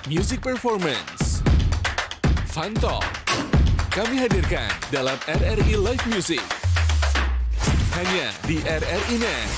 Music Performance, Fun Talk, kami hadirkan dalam RRI Live Music. Hanya di RRI Net.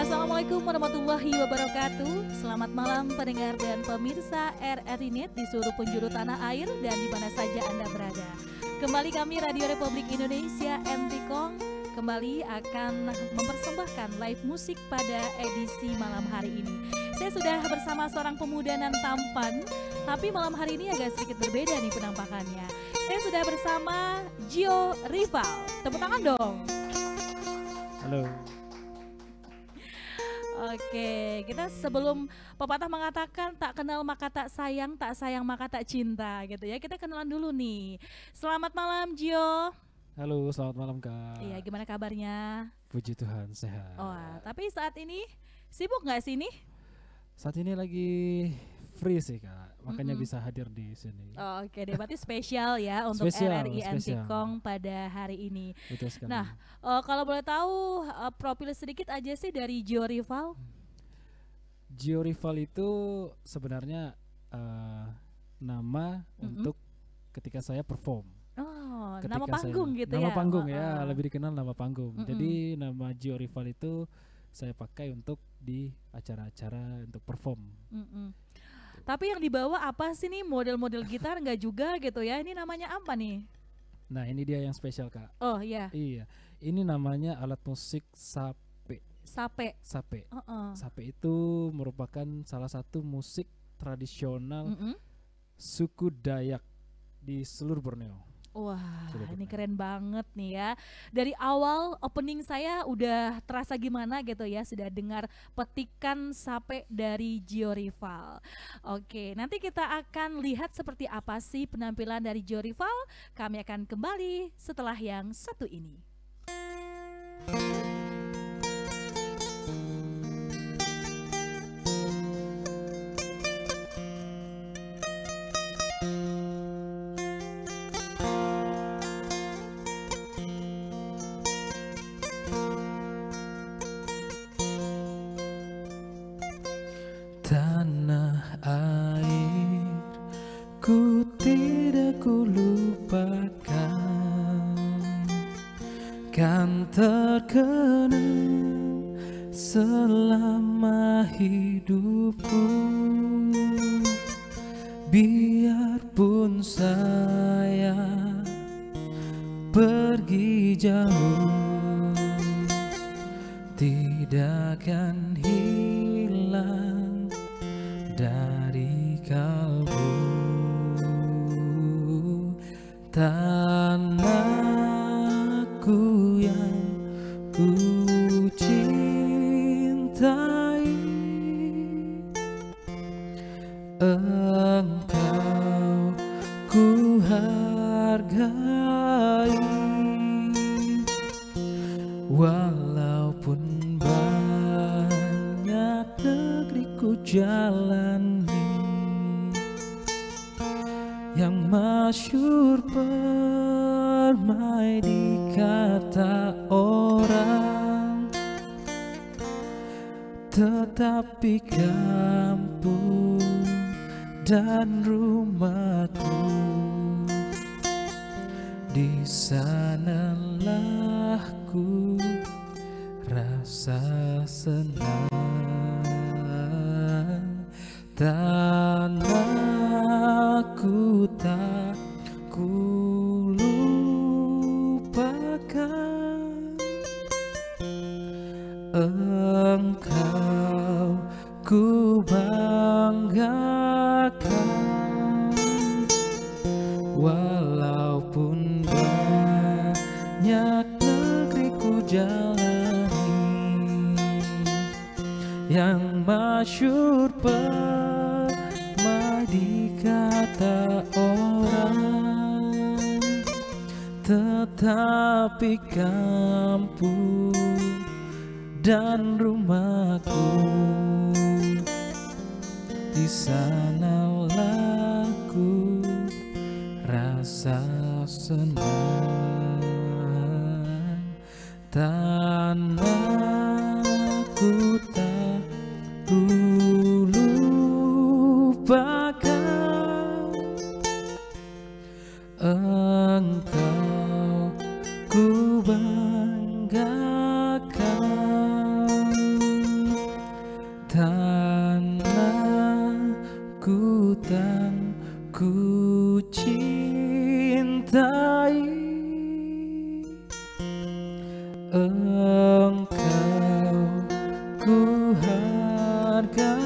Assalamualaikum warahmatullahi wabarakatuh. Selamat malam pendengar dan pemirsa RRI Net di seluruh penjuru tanah air dan di mana saja Anda berada. Kembali kami Radio Republik Indonesia NTKOM kembali akan mempersembahkan live musik pada edisi malam hari ini. Saya sudah bersama seorang pemuda nan tampan, tapi malam hari ini agak sedikit berbeda nih penampakannya. Saya sudah bersama Gio Rival. Tepuk tangan dong. Halo. Oke, kita sebelum pepatah mengatakan tak kenal maka tak sayang maka tak cinta gitu ya. Kita kenalan dulu nih. Selamat malam Gio. Halo, selamat malam Kak. Iya, gimana kabarnya? Puji Tuhan, sehat. Oh, tapi saat ini sibuk nggak sih nih? Saat ini lagi free sih Kak, makanya bisa hadir di sini. Oh, oke deh, berarti spesial ya untuk RRI NTKOM pada hari ini. Betul sekali. Nah, kalau boleh tahu profil sedikit aja sih dari Gio Rival. Gio Rival itu sebenarnya nama untuk ketika saya perform. Oh, ketika nama panggung gitu ya? Nama panggung ya, lebih dikenal nama panggung. Jadi nama Gio Rival itu saya pakai untuk di acara-acara untuk perform. Tapi yang dibawa apa sih nih, model-model gitar nggak juga gitu ya? Ini namanya apa nih? Nah ini dia yang spesial Kak. Oh iya. Iya, ini namanya alat musik sape. Sape. Sape. Sape itu merupakan salah satu musik tradisional suku Dayak di seluruh Borneo. Wah, ini keren banget nih ya. Dari awal opening saya udah terasa gimana gitu ya, sudah dengar petikan sape dari Gio Rival. Oke, nanti kita akan lihat seperti apa sih penampilan dari Gio Rival. Kami akan kembali setelah yang satu ini. Tanah air biarpun saya pergi jauh, tidak akan hilang dari kalbu. Tanahku yang ku cintai, engkau ku hargai. Walaupun banyak negeri ku jalani, yang masyhur permai di kata orang, tetapi kampung dan rumahku, di sanalah ku rasa senang. Tanahku tak ku lupakan, engkau ku banggakan. Walaupun banyak negeri ku jalani, yang masyhur permai di kata orang, tetapi kampung dan rumahku, di sanalah ku rasa senang. Tanahku tak ku lupakan, engkau ku banggakan. Tanahku dan ku cintai, engkau ku hargai.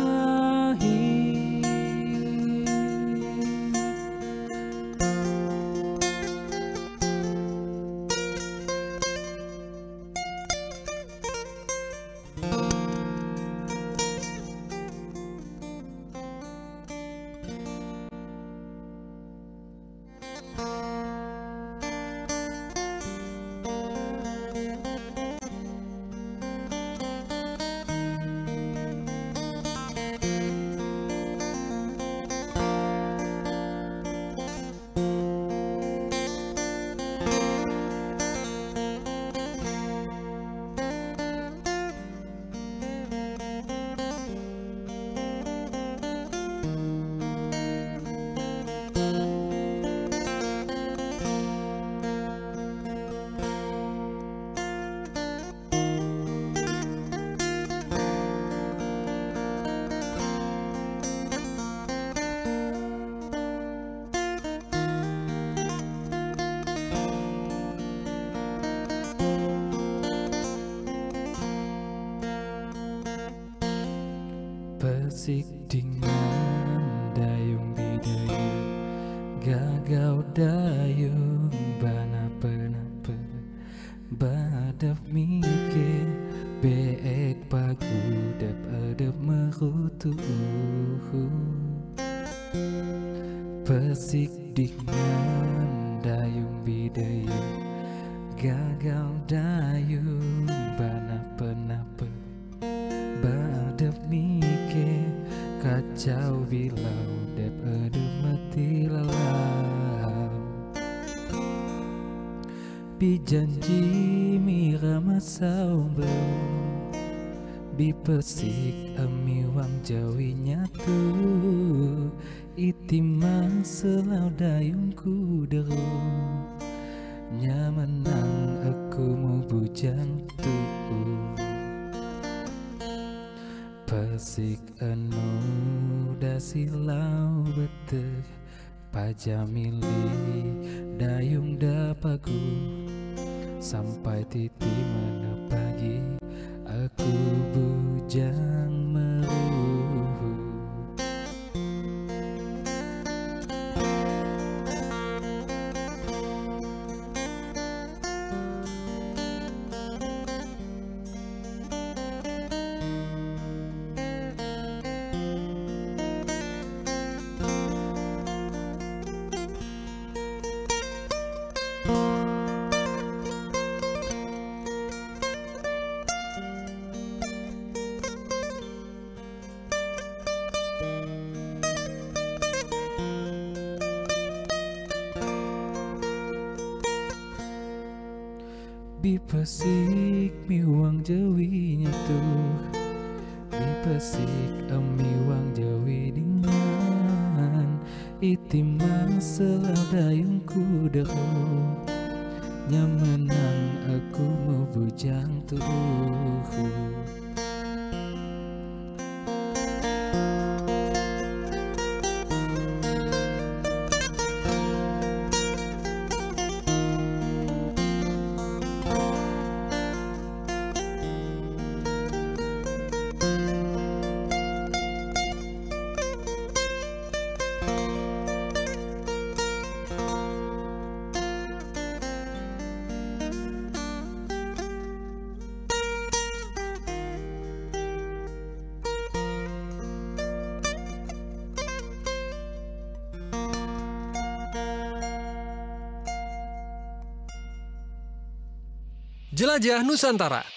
Persik dengan dayung bidaya, gagau dayung banapa-napa, badap mikir beek pagudap adap merutu. Persik dengan dayung bidaya, gagau dayung banapa-napa, badap mikir kacau bilau dep adem mati lalau. Bijanji mira masau bau, bipesik ami wang jawi nyatu, itimang selau dayungku deru, nyamanang aku mau bujang tuh. Pesik anu dasilau beteh pajamili dayung dapagu sampai titi mana pagi aku bujang meruhu. Bipesik miwang jawinya tuh, bipesik miwang jawi dengan itimang selah dayung kudaku nyamenang aku mau bujang tuh. Jelajah Nusantara.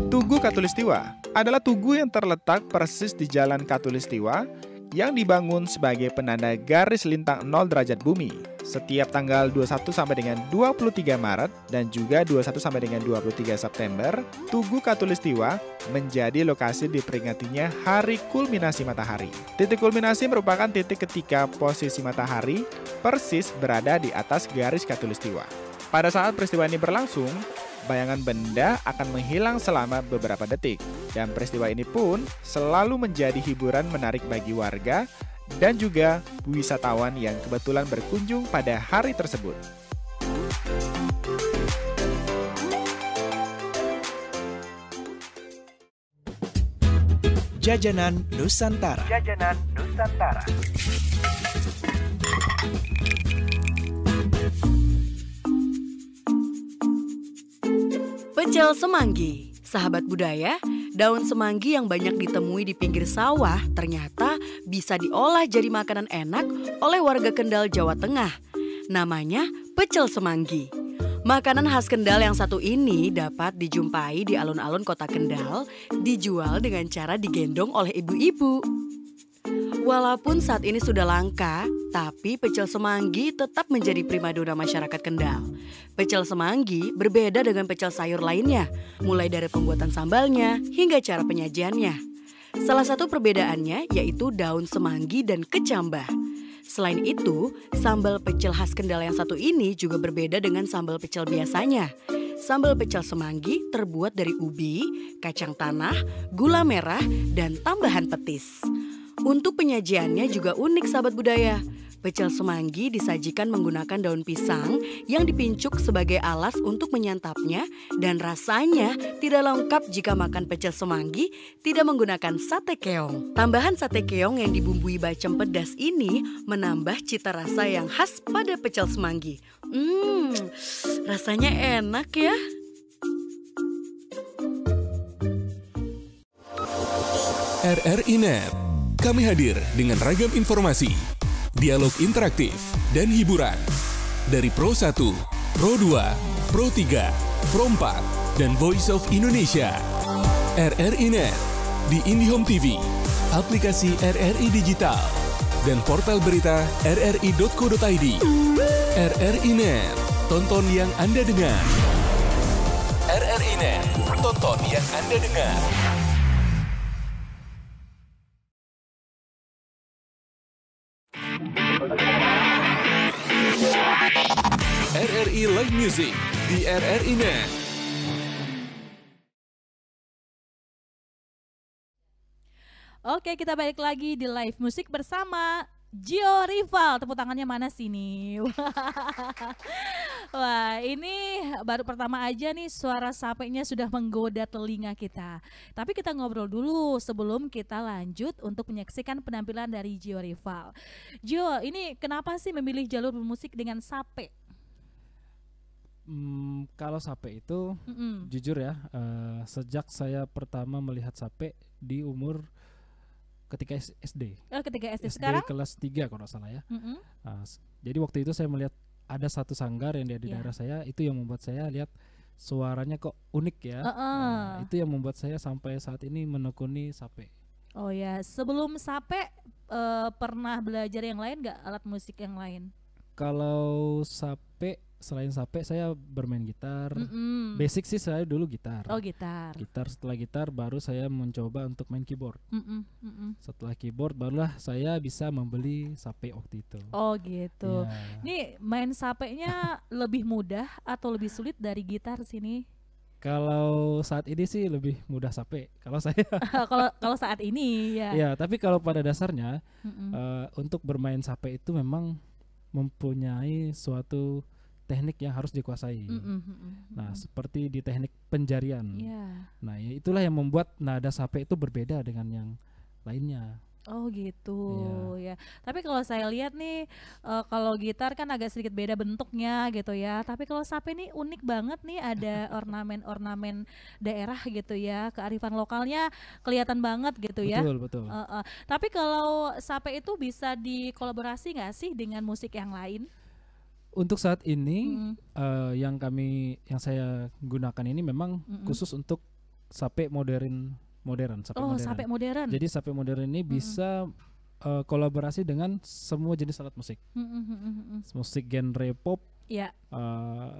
Tugu Katulistiwa adalah tugu yang terletak persis di Jalan Katulistiwa yang dibangun sebagai penanda garis lintang 0 derajat bumi. Setiap tanggal 21 sampai dengan 23 Maret dan juga 21 sampai dengan 23 September, Tugu Katulistiwa menjadi lokasi diperingatinya Hari Kulminasi Matahari. Titik kulminasi merupakan titik ketika posisi matahari persis berada di atas garis Katulistiwa. Pada saat peristiwa ini berlangsung, bayangan benda akan menghilang selama beberapa detik. Dan peristiwa ini pun selalu menjadi hiburan menarik bagi warga dan juga wisatawan yang kebetulan berkunjung pada hari tersebut. Jajanan Nusantara. Jajanan Nusantara. Pecel semanggi. Sahabat budaya, daun semanggi yang banyak ditemui di pinggir sawah ternyata bisa diolah jadi makanan enak oleh warga Kendal, Jawa Tengah. Namanya pecel semanggi. Makanan khas Kendal yang satu ini dapat dijumpai di alun-alun kota Kendal, dijual dengan cara digendong oleh ibu-ibu. Walaupun saat ini sudah langka, tapi pecel semanggi tetap menjadi primadona masyarakat Kendal. Pecel semanggi berbeda dengan pecel sayur lainnya, mulai dari pembuatan sambalnya hingga cara penyajiannya. Salah satu perbedaannya yaitu daun semanggi dan kecambah. Selain itu, sambal pecel khas Kendal yang satu ini juga berbeda dengan sambal pecel biasanya. Sambal pecel semanggi terbuat dari ubi, kacang tanah, gula merah, dan tambahan petis. Untuk penyajiannya juga unik sahabat budaya. Pecel semanggi disajikan menggunakan daun pisang yang dipincuk sebagai alas untuk menyantapnya dan rasanya tidak lengkap jika makan pecel semanggi tidak menggunakan sate keong. Tambahan sate keong yang dibumbui bacem pedas ini menambah cita rasa yang khas pada pecel semanggi. Rasanya enak ya. RRI Net. Kami hadir dengan ragam informasi, dialog interaktif, dan hiburan. Dari Pro 1, Pro 2, Pro 3, Pro 4, dan Voice of Indonesia. RRI Net di IndiHome TV, aplikasi RRI Digital, dan portal berita rri.co.id. RRI Net, tonton yang Anda dengar. RRI Net, tonton yang Anda dengar. Nikmati live music di RRI Net. Oke, kita balik lagi di live musik bersama Gio Rival. Tepuk tangannya mana sini? Wah, ini baru pertama aja nih suara sapenya sudah menggoda telinga kita. Tapi kita ngobrol dulu sebelum kita lanjut untuk menyaksikan penampilan dari Gio Rival. Gio, ini kenapa sih memilih jalur bermusik dengan sape? Kalau sape itu jujur ya, sejak saya pertama melihat sape di umur ketika SD. Oh, ketika SD. SD Sekarang? kelas 3 kalau nggak salah ya. Jadi waktu itu saya melihat ada satu sanggar yang di daerah saya, itu yang membuat saya lihat suaranya kok unik ya. Itu yang membuat saya sampai saat ini menekuni sape. Oh ya, sebelum sape pernah belajar yang lain nggak, alat musik yang lain? Kalau sape, selain sape saya bermain gitar. Basic sih saya dulu gitar. Oh, gitar. Gitar, setelah gitar baru saya mencoba untuk main keyboard. Setelah keyboard barulah saya bisa membeli sape waktu itu. Oh gitu. Ya. Ini main sapenya lebih mudah atau lebih sulit dari gitar sini? Kalau saat ini sih lebih mudah sape. Kalau saya. Kalau saat ini ya. Ya, tapi kalau pada dasarnya untuk bermain sape itu memang mempunyai suatu teknik yang harus dikuasai. Nah, seperti di teknik penjarian. Nah, ya itulah yang membuat nada sape itu berbeda dengan yang lainnya. Oh gitu ya. Tapi kalau saya lihat nih, kalau gitar kan agak sedikit beda bentuknya gitu ya. Tapi kalau sape nih unik banget nih, ada ornamen-ornamen daerah gitu ya. Kearifan lokalnya kelihatan banget gitu ya. Betul. Tapi kalau sape itu bisa dikolaborasi nggak sih dengan musik yang lain? Untuk saat ini yang saya gunakan ini memang khusus untuk sape modern. Sape modern. Jadi sape modern ini bisa kolaborasi dengan semua jenis alat musik. Musik genre pop,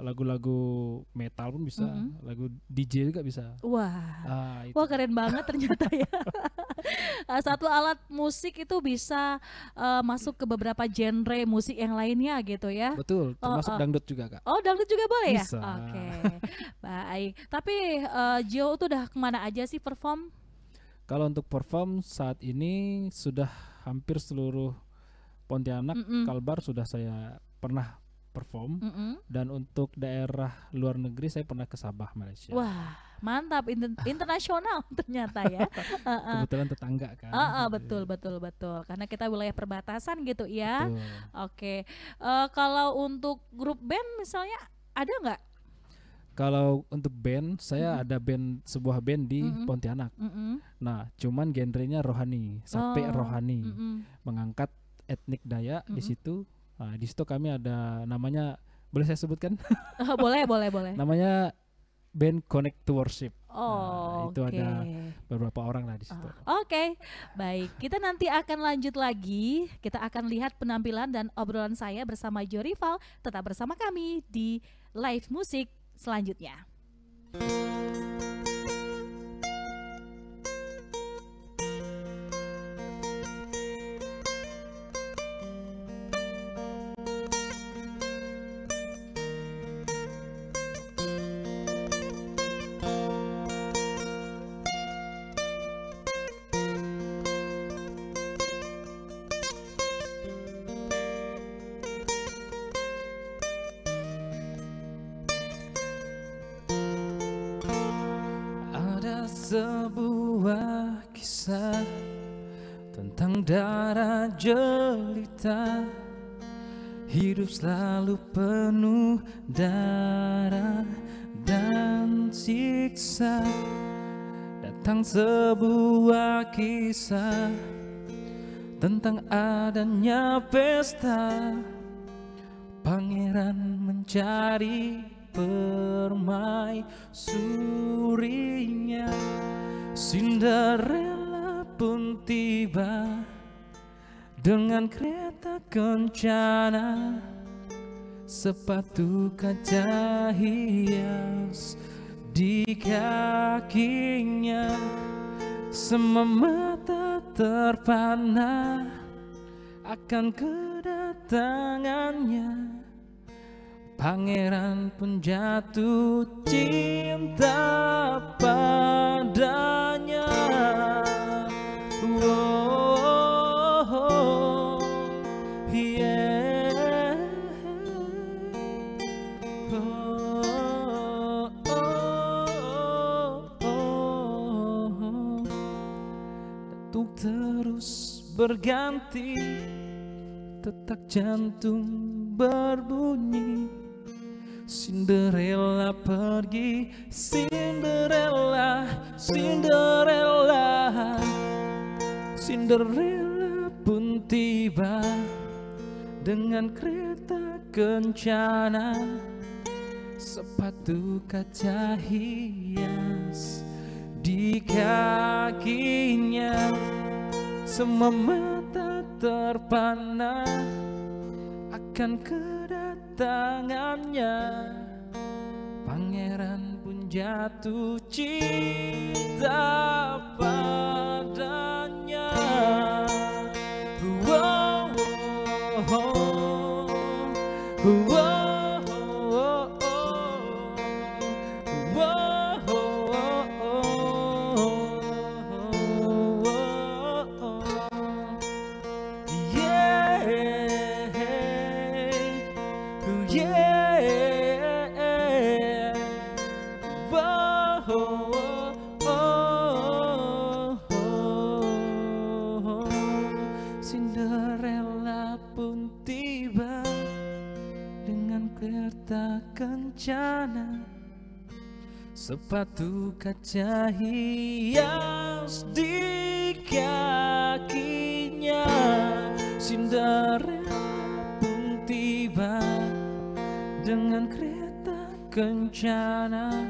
lagu-lagu metal pun bisa, lagu DJ juga bisa. Wah, keren banget ternyata ya. Satu alat musik itu bisa masuk ke beberapa genre musik yang lainnya gitu ya. Betul, termasuk dangdut juga, Kak. Oh, dangdut juga boleh ya? Bisa. Oke, baik. Tapi Gio tuh udah kemana aja sih perform? Kalau untuk perform saat ini sudah hampir seluruh Pontianak, Kalbar sudah saya pernah perform. Dan untuk daerah luar negeri saya pernah ke Sabah, Malaysia. Wah, mantap, internasional ternyata ya. Kebetulan tetangga kan. Betul. Karena kita wilayah perbatasan gitu ya. Betul. Oke. Kalau untuk grup band misalnya ada nggak? Kalau untuk band, saya ada sebuah band di Pontianak. Nah, cuman genrenya rohani, sape rohani, mengangkat etnik Dayak di situ. Nah, di situ kami ada namanya, boleh saya sebutkan? Boleh. Namanya band Connect to Worship. Oh, itu ada beberapa orang lah di situ. Oke, baik. Kita nanti akan lanjut lagi. Kita akan lihat penampilan dan obrolan saya bersama Gio Rival. Tetap bersama kami di Live Musik selanjutnya. Sebuah kisah tentang darah jelita, hidup selalu penuh darah dan siksa. Datang sebuah kisah tentang adanya pesta, pangeran mencari permaisurinya. Cinderella pun tiba dengan kereta kencana, sepatu kaca hias di kakinya. Semua mata terpana akan kedatangannya, Pangeran pun jatuh cinta padanya. Oh, yeah. Detuk terus berganti, detak jantung berbunyi. Cinderella pergi, Cinderella, Cinderella. Cinderella pun tiba dengan kereta kencana. Sepatu kaca hias di kakinya. Semua mata terpana akan kedatangannya. Pangeran pun jatuh cinta padanya. Wow, wow, wow, Cinderella pun tiba dengan kereta kencana. Sepatu kaca hias di kakinya. Cinderella pun tiba dengan kereta kencana.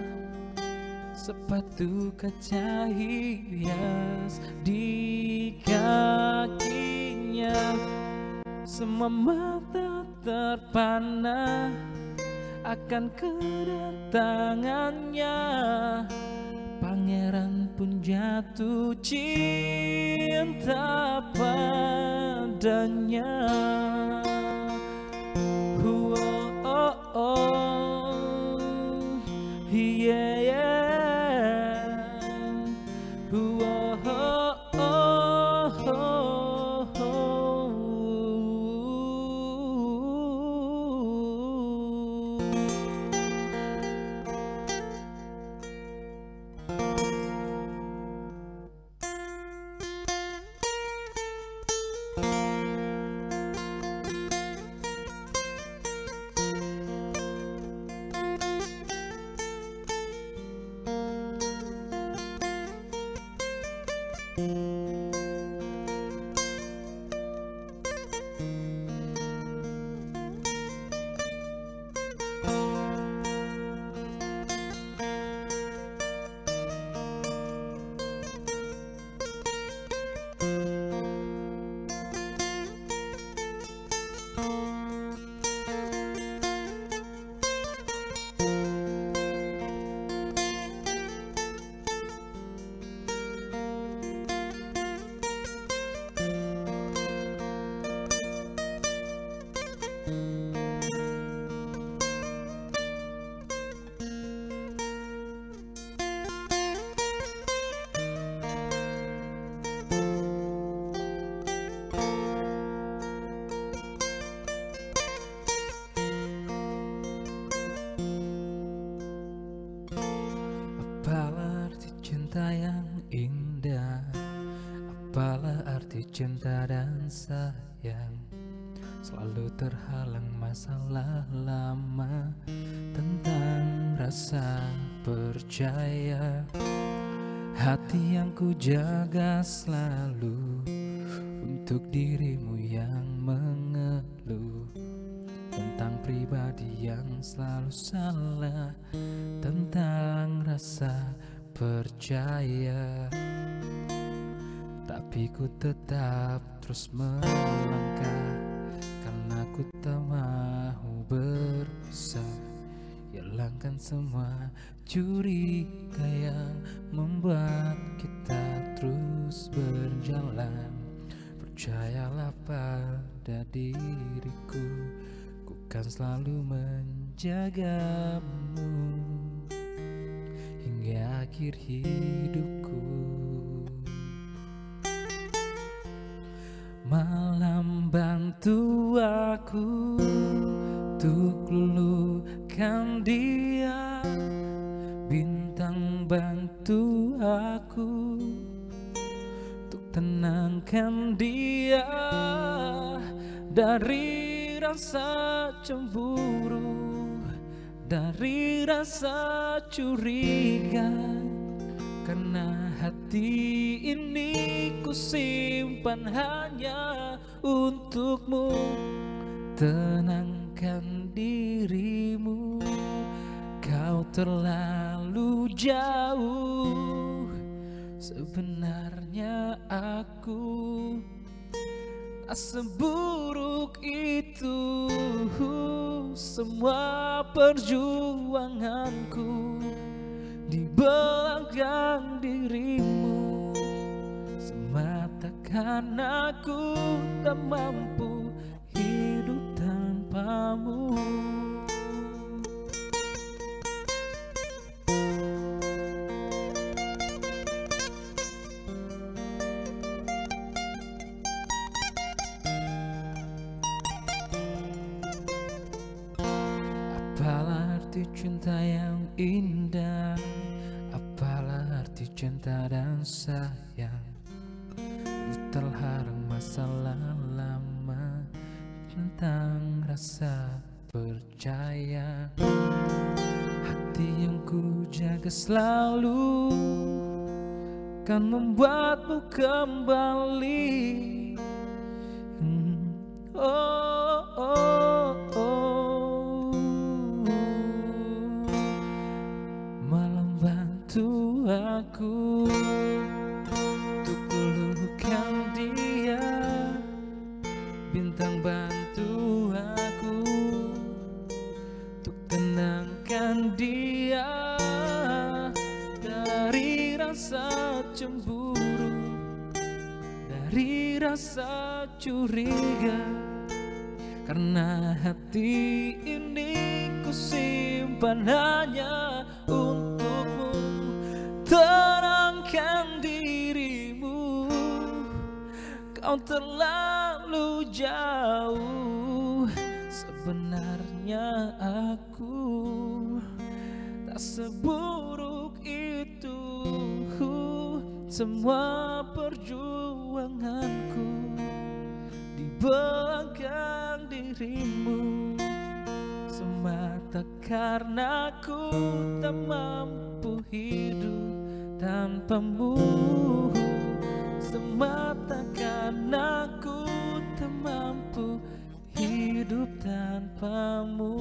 Sepatu kaca hias di kakinya. Semua mata terpana akan kedatangannya. Pangeran pun jatuh cinta padanya. Oh, oh, oh. Yeah, yeah. Oh, oh, oh, oh. Apalah arti cinta yang indah, apalah arti cinta dan sayang. Selalu terhalang masalah lama tentang rasa percaya. Hati yang ku jaga selalu untuk dirimu yang mengeluh tentang pribadi yang selalu salah tentang rasa percaya. Tapi ku tetap terus melangkah karena ku tak mau berpisah. Hilangkan semua curiga yang membuat kita terus berjalan. Percayalah pada diriku, ku kan selalu menjagamu hingga akhir hidupku. Malam bantu aku untuk luluhkan dia, bintang bantu aku untuk tenangkan dia dari rasa cemburu, dari rasa curiga. Karena hati ini ku simpan hanya untukmu, tenangkan dirimu. Kau terlalu jauh, sebenarnya aku tak seburuk itu. Semua perjuanganku di belakang dirimu, semata karena aku tak mampu hidup tanpamu. Apalah arti cinta yang indah, apalah arti cinta dan sayang, terhalang masalah lama tentang rasa percaya. Hati yang ku jaga selalu kan membuatmu kembali. Malam bantu aku untuk luluhkan dia, bintang bantu aku untuk tenangkan dia dari rasa cemburu, dari rasa curiga. Karena hati ini ku simpan hanya untukmu, tenangkan dirimu. Kau terlalu jauh, sebenarnya aku tak seburuk itu. Semua perjuanganku di belakang dirimu, semata karena aku tak mampu hidup tanpamu. Semata karena aku tak mampu hidup tanpamu.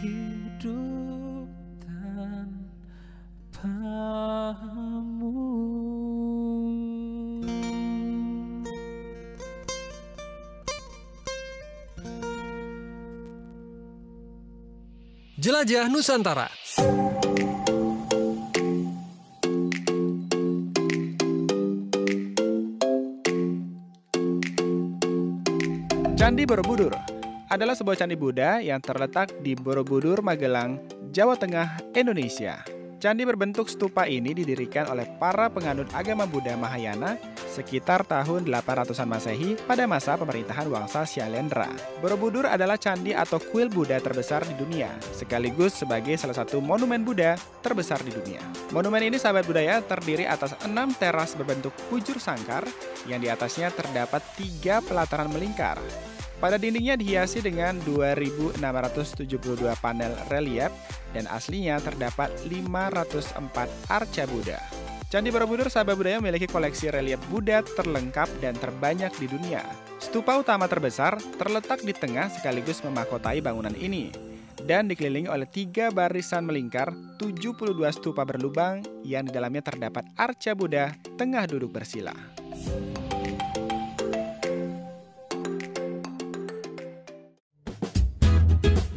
Hidup tanpamu. Jelajah Nusantara. Candi Borobudur adalah sebuah candi Buddha yang terletak di Borobudur, Magelang, Jawa Tengah, Indonesia. Candi berbentuk stupa ini didirikan oleh para penganut agama Buddha Mahayana sekitar tahun 800-an Masehi pada masa pemerintahan Wangsa Syailendra. Borobudur adalah candi atau kuil Buddha terbesar di dunia, sekaligus sebagai salah satu monumen Buddha terbesar di dunia. Monumen ini, sahabat budaya, terdiri atas 6 teras berbentuk bujur sangkar yang di atasnya terdapat 3 pelataran melingkar. Pada dindingnya dihiasi dengan 2.672 panel relief dan aslinya terdapat 504 arca Buddha. Candi Borobudur, sahabat budaya, memiliki koleksi relief Buddha terlengkap dan terbanyak di dunia. Stupa utama terbesar terletak di tengah sekaligus memahkotai bangunan ini dan dikelilingi oleh 3 barisan melingkar 72 stupa berlubang yang di dalamnya terdapat arca Buddha tengah duduk bersila.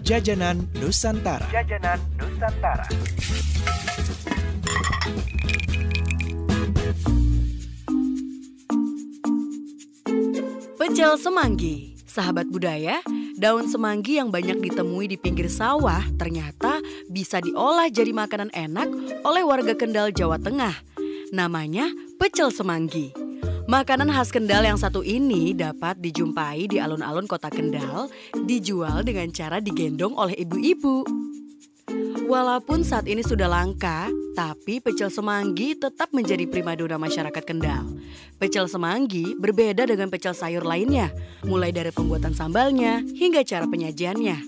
Jajanan Nusantara. Jajanan Nusantara. Pecel semanggi. Sahabat budaya, daun semanggi yang banyak ditemui di pinggir sawah ternyata bisa diolah jadi makanan enak oleh warga Kendal, Jawa Tengah. Namanya pecel semanggi. Makanan khas Kendal yang satu ini dapat dijumpai di alun-alun kota Kendal, dijual dengan cara digendong oleh ibu-ibu. Walaupun saat ini sudah langka, tapi pecel semanggi tetap menjadi primadona masyarakat Kendal. Pecel semanggi berbeda dengan pecel sayur lainnya, mulai dari pembuatan sambalnya hingga cara penyajiannya.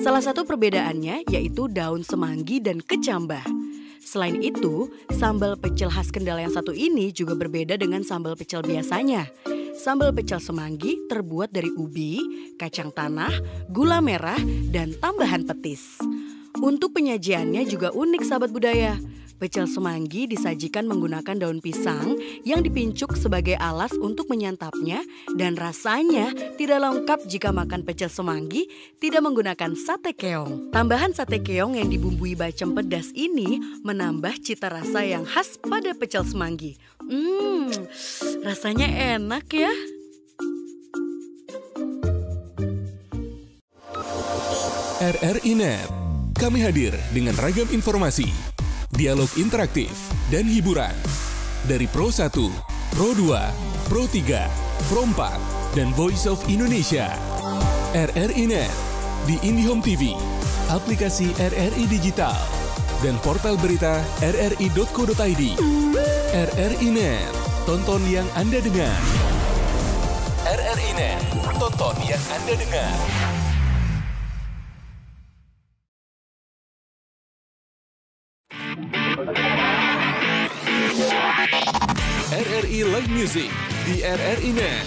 Salah satu perbedaannya yaitu daun semanggi dan kecambah. Selain itu, sambal pecel khas Kendal yang satu ini juga berbeda dengan sambal pecel biasanya. Sambal pecel semanggi terbuat dari ubi, kacang tanah, gula merah, dan tambahan petis. Untuk penyajiannya juga unik sahabat budaya. Pecel semanggi disajikan menggunakan daun pisang yang dipincuk sebagai alas untuk menyantapnya dan rasanya tidak lengkap jika makan pecel semanggi tidak menggunakan sate keong. Tambahan sate keong yang dibumbui bacem pedas ini menambah cita rasa yang khas pada pecel semanggi. Rasanya enak ya. RRI Net. Kami hadir dengan ragam informasi, dialog interaktif, dan hiburan. Dari Pro 1, Pro 2, Pro 3, Pro 4, dan Voice of Indonesia. RRI Net di IndiHome TV, aplikasi RRI Digital, dan portal berita rri.co.id. RRI Net, tonton yang Anda dengar. RRI Net, tonton yang Anda dengar. RRI Live Music di RRI Net.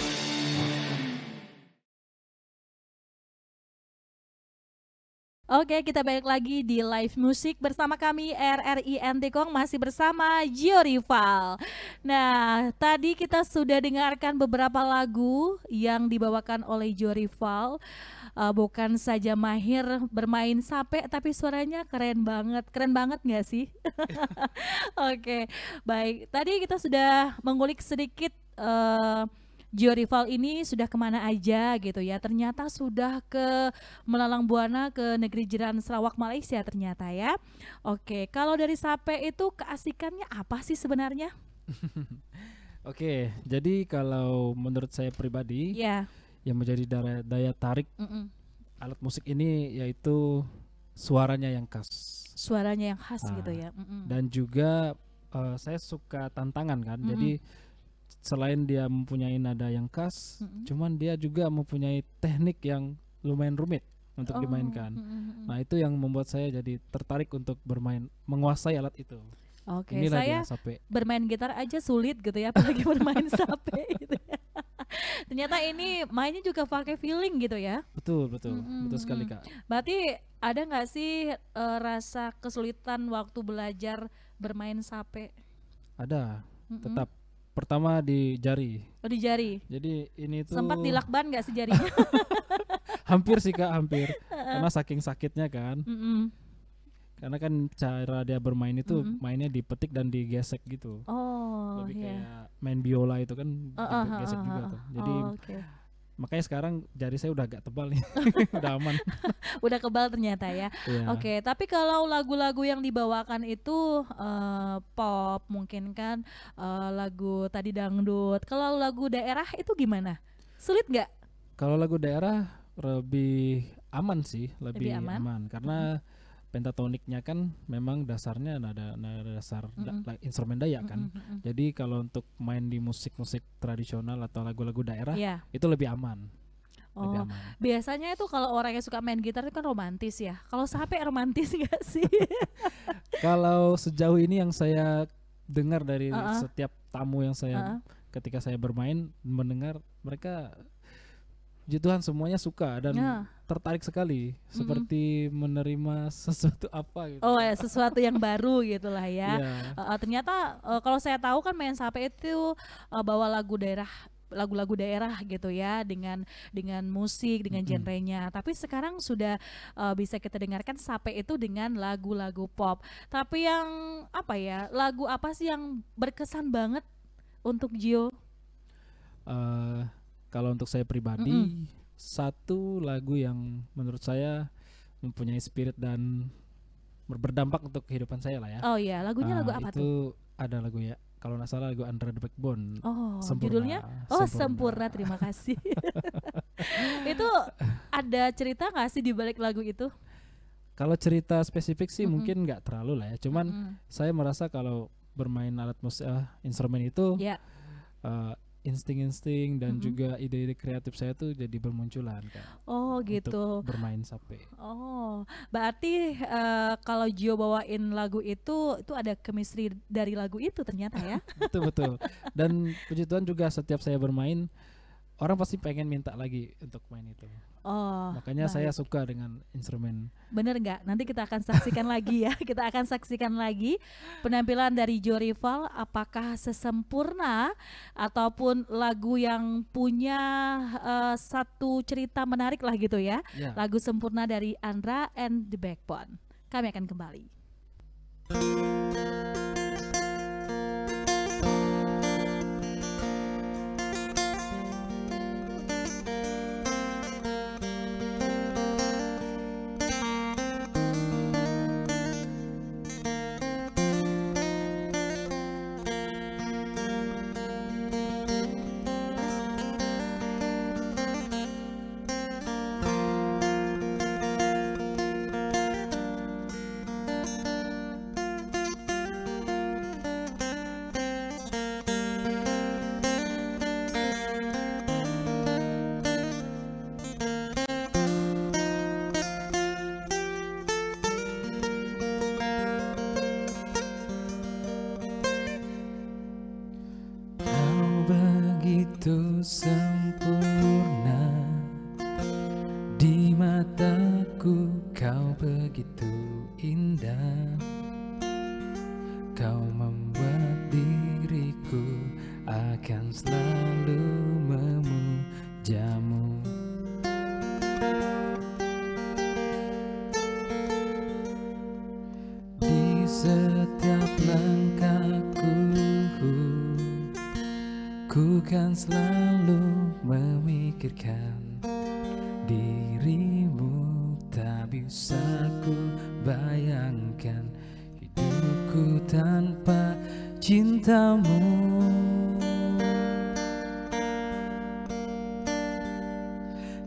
Oke, kita balik lagi di live music bersama kami RRI Antikong, masih bersama Gio Rival. Nah, tadi kita sudah dengarkan beberapa lagu yang dibawakan oleh Gio Rival. Bukan saja mahir bermain sape, tapi suaranya keren banget nggak sih? Oke, baik. Tadi kita sudah mengulik sedikit Gio Rival ini sudah kemana aja gitu ya. Ternyata sudah ke melalang buana ke negeri jiran Sarawak, Malaysia ternyata ya. Oke, kalau dari sape itu keasikannya apa sih sebenarnya? Oke, jadi kalau menurut saya pribadi, yang menjadi daya tarik alat musik ini yaitu suaranya yang khas. Suaranya yang khas gitu ya. Dan juga saya suka tantangan kan. Jadi selain dia mempunyai nada yang khas, cuman dia juga mempunyai teknik yang lumayan rumit untuk dimainkan. Nah, itu yang membuat saya jadi tertarik untuk menguasai alat itu. Oke, saya bermain gitar aja sulit gitu ya, apalagi bermain sape gitu ya. Ternyata ini mainnya juga pakai feeling gitu ya. Betul sekali Kak. Berarti ada nggak sih rasa kesulitan waktu belajar bermain sape? Ada, tetap. Pertama di jari. Oh, di jari. Jadi ini tuh sempat dilakban nggak sih jarinya? Hampir sih Kak, hampir. Karena saking sakitnya kan. Karena kan cara dia bermain itu mainnya dipetik dan digesek gitu. Oh, lebih kayak main biola itu kan digesek juga tuh. Jadi makanya sekarang jari saya udah agak tebal nih. Udah aman. Udah kebal ternyata ya. Oke, tapi kalau lagu-lagu yang dibawakan itu pop mungkin kan, lagu tadi dangdut. Kalau lagu daerah itu gimana? Sulit nggak? Kalau lagu daerah lebih aman sih, lebih aman karena pentatoniknya kan memang dasarnya nada dasar instrumen Dayak kan. Jadi kalau untuk main di musik-musik tradisional atau lagu-lagu daerah itu lebih aman. Lebih aman. Biasanya itu kalau orang yang suka main gitar itu kan romantis ya. Kalau sape romantis gak sih? Kalau sejauh ini yang saya dengar dari setiap tamu yang saya ketika saya bermain mendengar, mereka puji Tuhan semuanya suka dan tertarik sekali, seperti menerima sesuatu apa gitu. Oh ya, sesuatu yang baru gitulah ya. Ternyata kalau saya tahu kan main sape itu bawa lagu daerah lagu-lagu daerah gitu ya, dengan musik, dengan genrenya. Tapi sekarang sudah bisa kita dengarkan Sape itu dengan lagu-lagu pop. Tapi yang apa ya, lagu apa sih yang berkesan banget untuk Gio? Kalau untuk saya pribadi, satu lagu yang menurut saya mempunyai spirit dan berdampak untuk kehidupan saya lah ya. Oh iya, lagunya lagu apa tuh? Itu ada lagu ya, kalau nggak salah lagu Under the Backbone. Oh, Sempurna. Judulnya? Oh, Sempurna. Terima kasih. Itu ada cerita nggak sih di balik lagu itu? Kalau cerita spesifik sih mungkin nggak terlalu lah ya. Cuman saya merasa kalau bermain alat musik instrumen itu insting-insting dan juga ide-ide kreatif saya tuh jadi bermunculan kan. Oh gitu. Untuk bermain sape. Oh, berarti kalau Gio bawain lagu itu ada chemistry dari lagu itu ternyata ya. Betul. Dan puji Tuhan juga setiap saya bermain, orang pasti pengen minta lagi untuk main itu. Oh, makanya baik. saya suka dengan instrumen. Bener nggak? Nanti kita akan saksikan lagi ya. Kita akan saksikan lagi penampilan dari Gio Rival, apakah sesempurna ataupun lagu yang punya satu cerita menarik lah gitu ya. Lagu Sempurna dari Andra and the Backbone. Kami akan kembali. Begitu sempurna di mataku, kau begitu indah. Kau membuat diriku akan selalu memujamu. Di setiap langkahku, ku kan selalu memikirkan dirimu. Tak bisa ku bayangkan hidupku tanpa cintamu.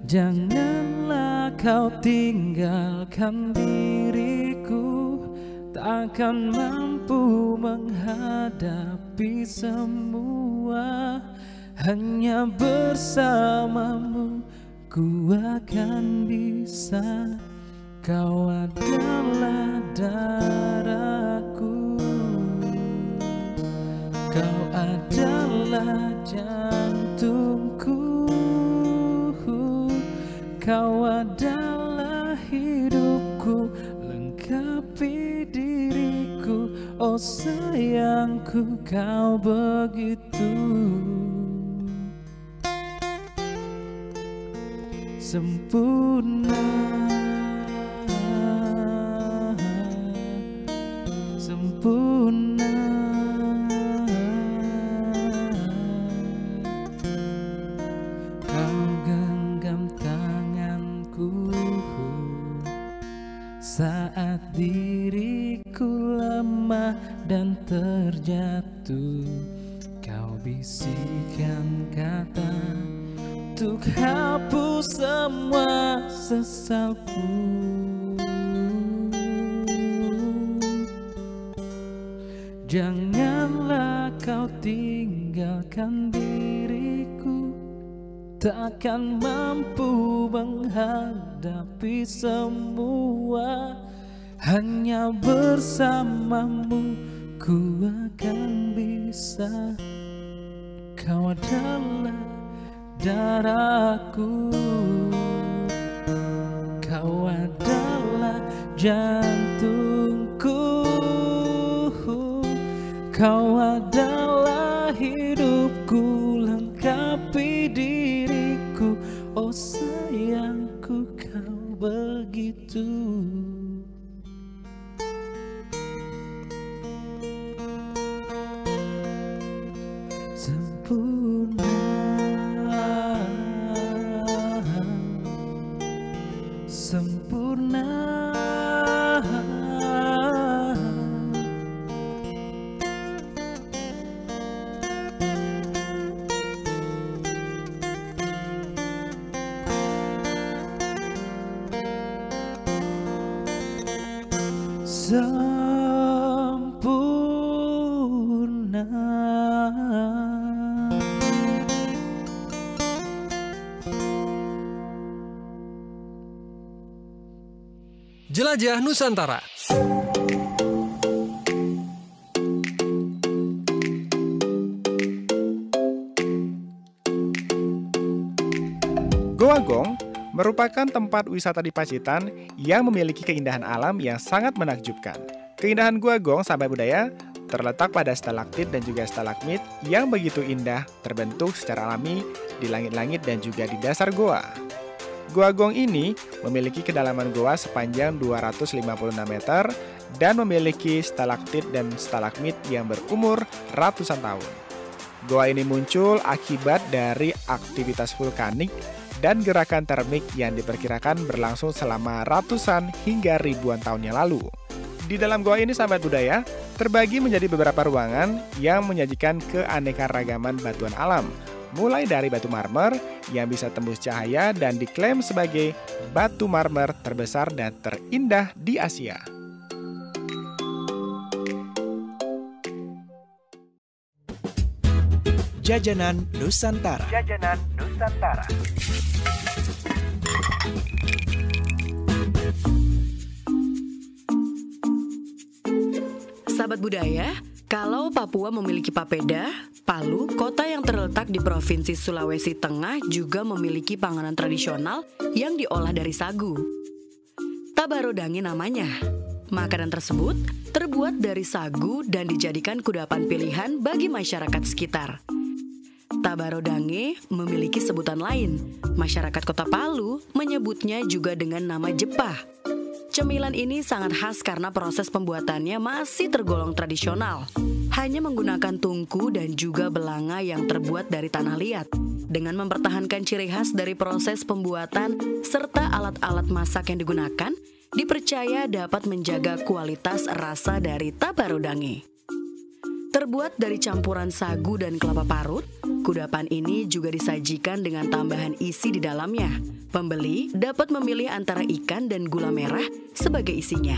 Janganlah kau tinggalkan diriku, takkan mampu menghadapi semua. Hanya bersamamu ku akan bisa. Kau adalah darahku, kau adalah jantungku, kau adalah hidupku, lengkapi diriku. Oh sayangku, kau begitu sempurna, sempurna. Kau genggam tanganku saat diriku lemah dan terjatuh. Kau bisikan kata untuk hapus semua sesalku. Janganlah kau tinggalkan diriku, takkan mampu menghadapi semua. Hanya bersamamu ku akan bisa. Kau adalah darahku, kau adalah jantungku, kau adalah hidupku, lengkapi itu. Sempurna, sempurna. Sempurna. Jelajah Nusantara. Goa Gong merupakan tempat wisata di Pacitan yang memiliki keindahan alam yang sangat menakjubkan. Keindahan Goa Gong, sahabat budaya, terletak pada stalaktit dan juga stalagmit yang begitu indah terbentuk secara alami di langit-langit dan juga di dasar goa. Goa Gong ini memiliki kedalaman goa sepanjang 256 meter dan memiliki stalaktit dan stalagmit yang berumur ratusan tahun. Goa ini muncul akibat dari aktivitas vulkanik dan gerakan termik yang diperkirakan berlangsung selama ratusan hingga ribuan tahun yang lalu. Di dalam goa ini, sahabat budaya, terbagi menjadi beberapa ruangan yang menyajikan keanekaragaman batuan alam, mulai dari batu marmer yang bisa tembus cahaya dan diklaim sebagai batu marmer terbesar dan terindah di Asia. Jajanan Nusantara. Jajanan Nusantara. Sahabat budaya, kalau Papua memiliki Papeda, Palu, kota yang terletak di Provinsi Sulawesi Tengah juga memiliki panganan tradisional yang diolah dari sagu. Tabarodangi namanya. Makanan tersebut terbuat dari sagu dan dijadikan kudapan pilihan bagi masyarakat sekitar. Tabarodangi memiliki sebutan lain. Masyarakat Kota Palu menyebutnya juga dengan nama jepah. Cemilan ini sangat khas karena proses pembuatannya masih tergolong tradisional. Hanya menggunakan tungku dan juga belanga yang terbuat dari tanah liat. Dengan mempertahankan ciri khas dari proses pembuatan serta alat-alat masak yang digunakan, dipercaya dapat menjaga kualitas rasa dari tabarodangi. Terbuat dari campuran sagu dan kelapa parut, kudapan ini juga disajikan dengan tambahan isi di dalamnya. Pembeli dapat memilih antara ikan dan gula merah sebagai isinya.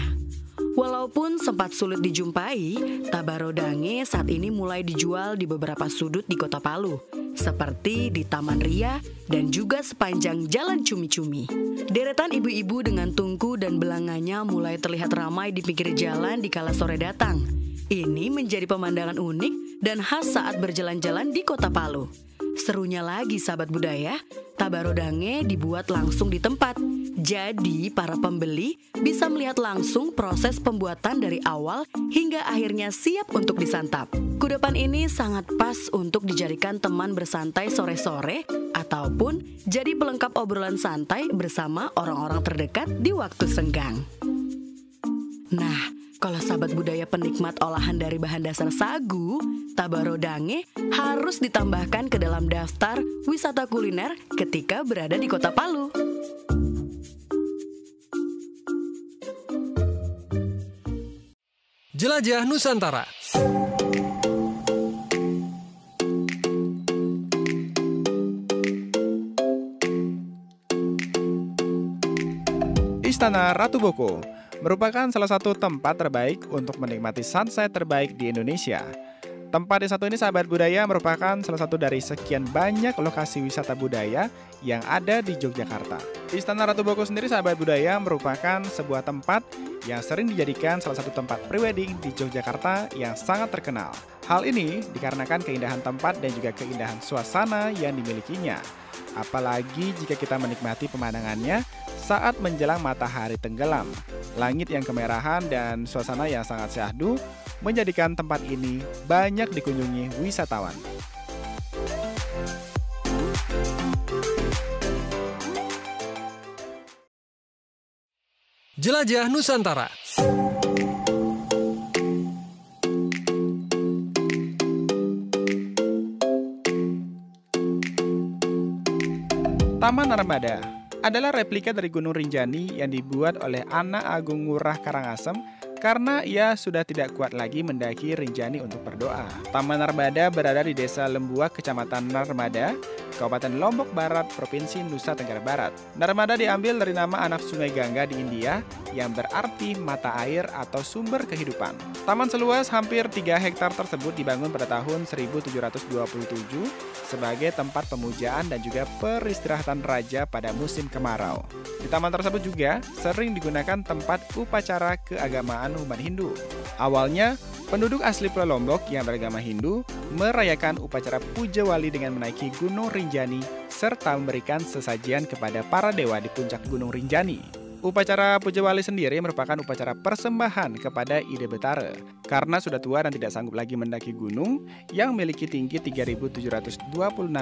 Walaupun sempat sulit dijumpai, tabarodangi saat ini mulai dijual di beberapa sudut di Kota Palu, seperti di Taman Ria dan juga sepanjang Jalan Cumi-Cumi. Deretan ibu-ibu dengan tungku dan belanganya mulai terlihat ramai di pinggir jalan di kala sore datang. Ini menjadi pemandangan unik dan khas saat berjalan-jalan di Kota Palu. Serunya lagi, sahabat budaya, tabarodangi dibuat langsung di tempat. Jadi para pembeli bisa melihat langsung proses pembuatan dari awal hingga akhirnya siap untuk disantap. Kudapan ini sangat pas untuk dijadikan teman bersantai sore-sore ataupun jadi pelengkap obrolan santai bersama orang-orang terdekat di waktu senggang. Nah, kalau sahabat budaya penikmat olahan dari bahan dasar sagu, tabarodangi harus ditambahkan ke dalam daftar wisata kuliner ketika berada di Kota Palu. Jelajah Nusantara. Istana Ratu Boko merupakan salah satu tempat terbaik untuk menikmati sunset terbaik di Indonesia. Tempat yang satu ini, sahabat budaya, merupakan salah satu dari sekian banyak lokasi wisata budaya yang ada di Yogyakarta. Istana Ratu Boko sendiri, sahabat budaya, merupakan sebuah tempat yang sering dijadikan salah satu tempat prewedding di Yogyakarta yang sangat terkenal. Hal ini dikarenakan keindahan tempat dan juga keindahan suasana yang dimilikinya. Apalagi jika kita menikmati pemandangannya saat menjelang matahari tenggelam. Langit yang kemerahan dan suasana yang sangat syahdu menjadikan tempat ini banyak dikunjungi wisatawan. Jelajah Nusantara. Taman Narmada adalah replika dari Gunung Rinjani yang dibuat oleh Anak Agung Ngurah Karangasem karena ia sudah tidak kuat lagi mendaki Rinjani untuk berdoa. Taman Narmada berada di Desa Lembuak, Kecamatan Narmada, Kabupaten Lombok Barat, Provinsi Nusa Tenggara Barat. Narmada diambil dari nama anak sungai Gangga di India yang berarti mata air atau sumber kehidupan. Taman seluas hampir 3 hektar tersebut dibangun pada tahun 1727 sebagai tempat pemujaan dan juga peristirahatan raja pada musim kemarau. Di taman tersebut juga sering digunakan tempat upacara keagamaan umat Hindu. Awalnya, penduduk asli Pulau Lombok yang beragama Hindu merayakan upacara puja wali dengan menaiki Gunung Rinjani serta memberikan sesajian kepada para dewa di puncak Gunung Rinjani. Upacara puja wali sendiri merupakan upacara persembahan kepada Ide Betara. Karena sudah tua dan tidak sanggup lagi mendaki gunung yang memiliki tinggi 3.726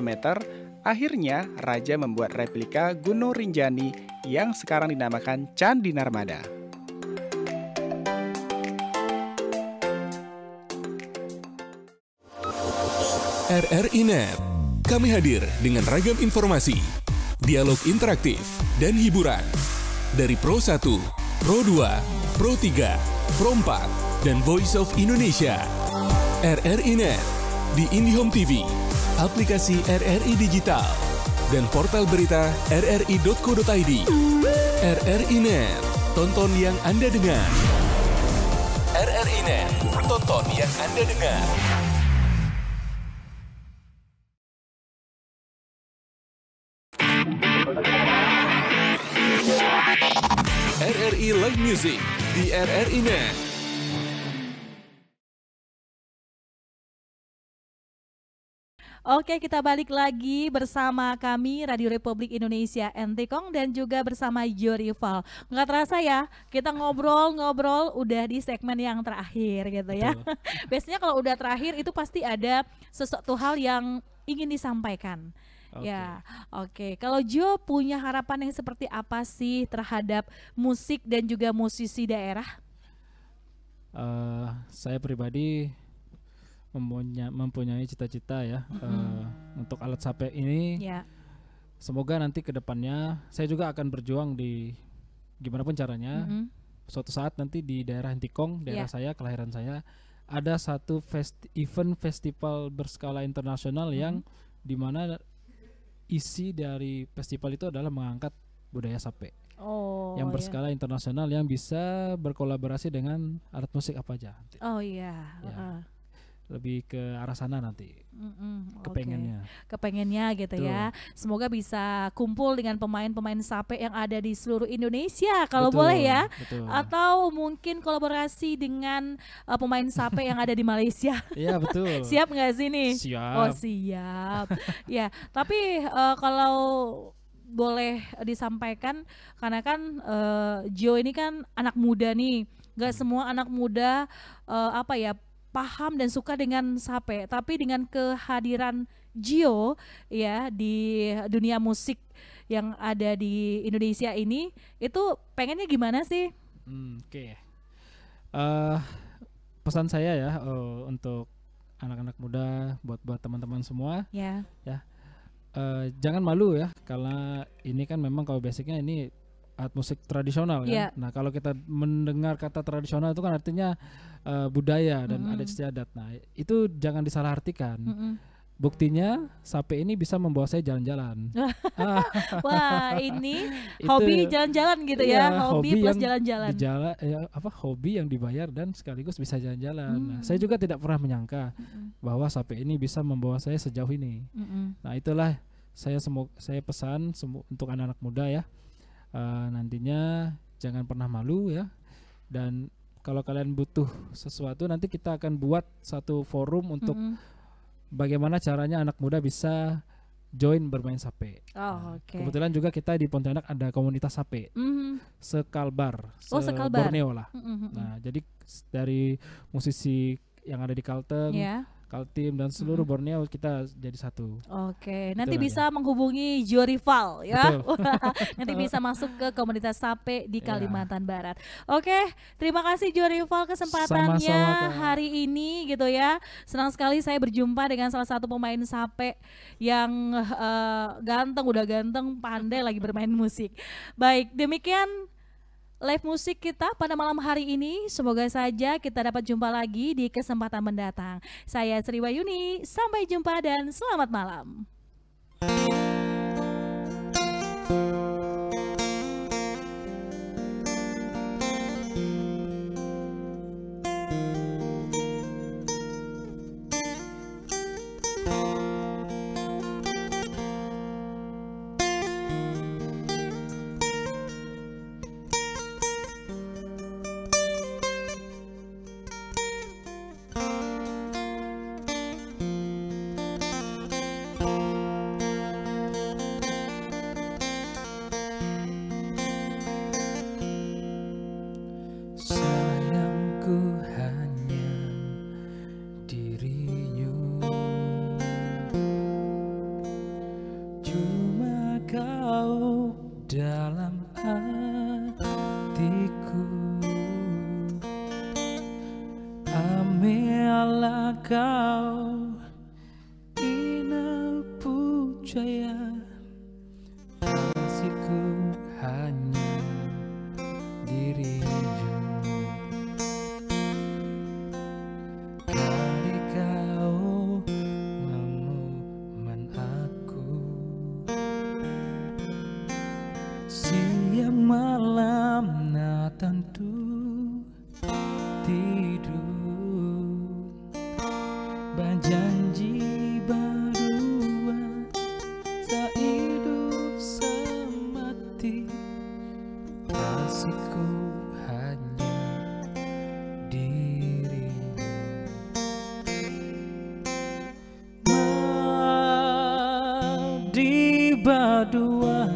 meter, akhirnya Raja membuat replika Gunung Rinjani yang sekarang dinamakan Candi Narmada. RRI Net, kami hadir dengan ragam informasi, dialog interaktif, dan hiburan. Dari Pro 1, Pro 2, Pro 3, Pro 4, dan Voice of Indonesia. RRI Net, di IndiHome TV, aplikasi RRI Digital, dan portal berita rri.co.id. RRI Net, tonton yang Anda dengar. RRI Net, tonton yang Anda dengar. RRI Live Music di RRI Net. Oke, kita balik lagi bersama kami Radio Republik Indonesia NTKONG dan juga bersama Jo Rival. Nggak terasa ya, kita ngobrol-ngobrol udah di segmen yang terakhir gitu ya. Biasanya kalau udah terakhir itu pasti ada sesuatu hal yang ingin disampaikan. Ya, oke. Kalau Jo punya harapan yang seperti apa sih terhadap musik dan juga musisi daerah? Saya pribadi mempunyai cita-cita ya untuk alat sape ini. Ya. Semoga nanti ke depannya saya juga akan berjuang di gimana pun caranya. Suatu saat nanti di daerah NTKONG, daerah saya, kelahiran saya, ada satu event festival berskala internasional yang dimana isi dari festival itu adalah mengangkat budaya sape yang berskala internasional yang bisa berkolaborasi dengan alat musik apa aja. Lebih ke arah sana nanti. Kepengennya gitu ya. Semoga bisa kumpul dengan pemain-pemain sape yang ada di seluruh Indonesia kalau boleh ya. Atau mungkin kolaborasi dengan pemain sape yang ada di Malaysia. Iya betul. Siap nggak sih nih? Siap. Oh siap. Ya, tapi kalau boleh disampaikan, karena kan Jo ini kan anak muda nih. Gak semua anak muda paham dan suka dengan sape, tapi dengan kehadiran Gio ya di dunia musik yang ada di Indonesia ini, itu pengennya gimana sih? Pesan saya ya untuk anak-anak muda, buat teman-teman semua, jangan malu ya, karena ini kan memang kalau basicnya ini alat musik tradisional kan. Nah kalau kita mendengar kata tradisional itu kan artinya budaya dan adat istiadat. Nah itu jangan disalahartikan. Buktinya sape ini bisa membawa saya jalan-jalan. Wah ini hobi jalan-jalan gitu ya, hobi plus jalan-jalan. Hobi yang dibayar dan sekaligus bisa jalan-jalan. Nah, saya juga tidak pernah menyangka bahwa sape ini bisa membawa saya sejauh ini. Nah itulah saya pesan untuk anak-anak muda ya. Nantinya jangan pernah malu ya, dan kalau kalian butuh sesuatu nanti kita akan buat satu forum untuk bagaimana caranya anak muda bisa join bermain sape. Kebetulan juga kita di Pontianak ada komunitas sape, Sekalbar, Borneo lah. Nah jadi dari musisi yang ada di Kalteng, Kaltim dan seluruh Borneo kita jadi satu. Oke, nanti bisa menghubungi Jo Rival ya. Nanti bisa masuk ke komunitas Sape di Kalimantan Barat. Oke, terima kasih Jo Rival kesempatannya Sama-sama, hari ini gitu ya. Senang sekali saya berjumpa dengan salah satu pemain Sape yang ganteng, udah ganteng, pandai lagi bermain musik. Baik, demikian live musik kita pada malam hari ini. Semoga saja kita dapat jumpa lagi di kesempatan mendatang. Saya Sri Wayuni, sampai jumpa dan selamat malam. Berdua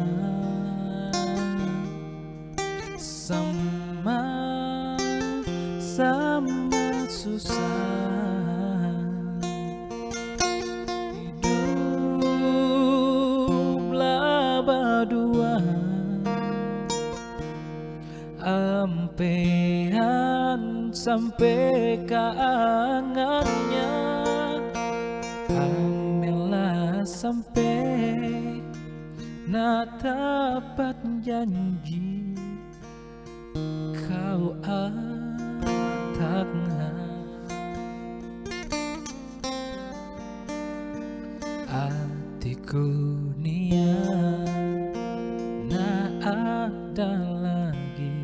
sama-sama susah, hiduplah berdua, ampean sampai kangennya, amelah sampai nak dapat janji kau takkan hatiku niat nak ada lagi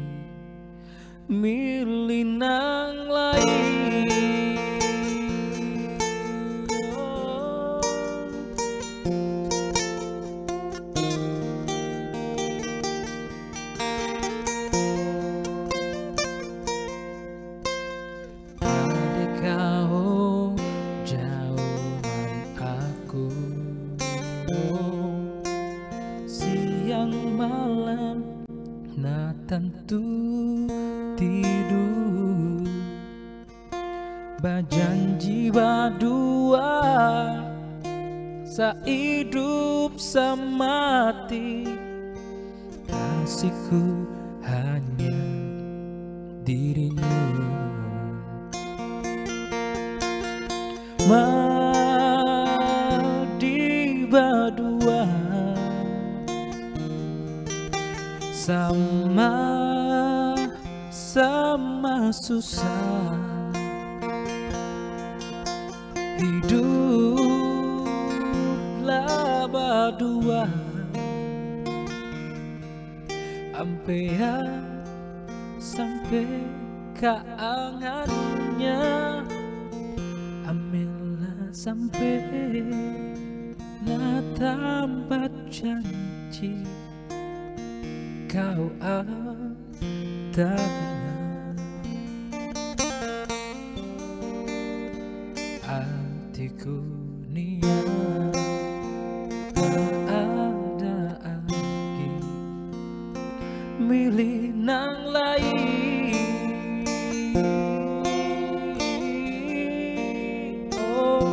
milih nang lain. Tentu tidur berjanji berdua sehidup semati, kasihku hanya dirimu. Mari berdua sama-sama susah, hiduplah berdua, ampean sampai kangennya, ambillah sampai nak tambah janji kau ada hatiku niat ada lagi milih nang lain. Oh.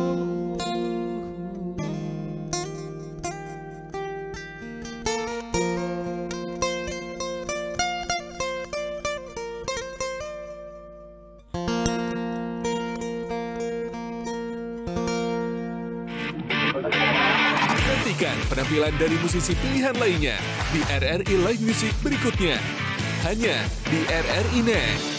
Saksikan penampilan dari musisi pilihan lainnya di RRI Live Music berikutnya. Hanya di RRI Net.